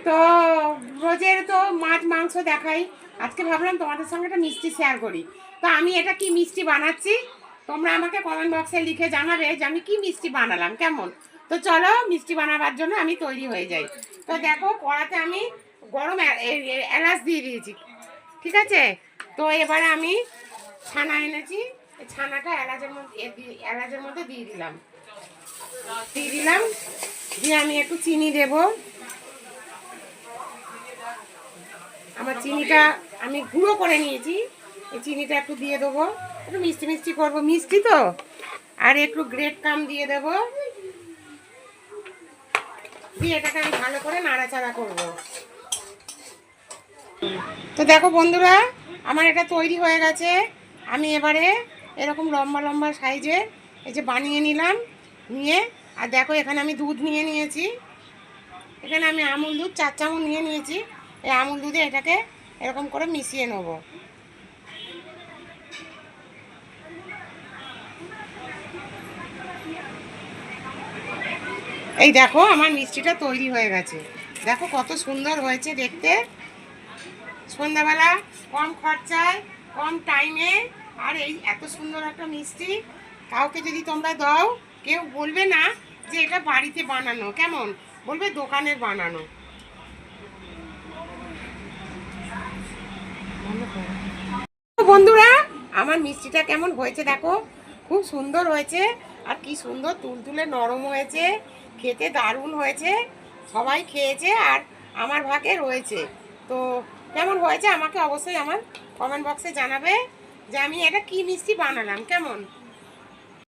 তো রোজের তো মাছ মাংস দেখাই, আজকে ভাবলাম তোমাদের সঙ্গে একটা মিষ্টি শেয়ার করি। তো আমি এটা কি মিষ্টি বানাচ্ছি তোমরা আমাকে কমেন্ট বক্সে লিখে জানাবে যে আমি কি মিষ্টি বানালাম, কেমন। তো চলো মিষ্টি বানাবার জন্য আমি তৈরি হয়ে যাই। তো দেখো কড়াতে আমি গরম এলাচ দিয়ে দিয়েছি, ঠিক আছে। তো এবারে আমি ছানা এনেছি, এই ছানাটা এলাচের মধ্যে দিয়ে দিলাম, দিয়ে আমি একটু চিনি দেবো। আমার চিনিটা আমি গুঁড়ো করে নিয়েছি, এই চিনিটা একটু দিয়ে দেবো, একটু মিষ্টি মিষ্টি করবো, মিষ্টি তো। আর একটু গ্রেট কাম দিয়ে দেবো, দিয়ে এটাকে আমি ভালো করে নাড়াচাড়া করব। তো দেখো বন্ধুরা, আমার এটা তৈরি হয়ে গেছে। আমি এবারে এরকম লম্বা লম্বা সাইজে এই যে বানিয়ে নিলাম, নিয়ে আর দেখো এখানে আমি দুধ নিয়ে নিয়েছি, এখানে আমি আমুল দুধ 4 চামচ নিয়ে নিয়েছি। এই আমুল দুধে এটাকে এরকম করে মিশিয়ে নেব। এই দেখো আমার মিষ্টিটা তৈরি হয়ে গেছে, দেখো কত সুন্দর হয়েছে দেখতে। সন্ধ্যাবেলা কম খরচায় কম টাইমে আর এই এত সুন্দর একটা মিষ্টি কাউকে যদি তোমরা দাও, কেউ বলবে না যে এটা বাড়িতে বানানো, কেমন বলবে দোকানের বানানো। বন্ধুরা আমার মিষ্টিটা কেমন হয়েছে দেখো, খুব সুন্দর হয়েছে, আর কি সুন্দর তুলতুলে নরম হয়েছে, খেতে দারুণ হয়েছে। সবাই খেয়েছে আর আমার ভাগে রয়েছে। তো কেমন হয়েছে আমাকে অবশ্যই আমার কমেন্ট বক্সে জানাবে যে আমি এটা কি মিষ্টি বানালাম, কেমন।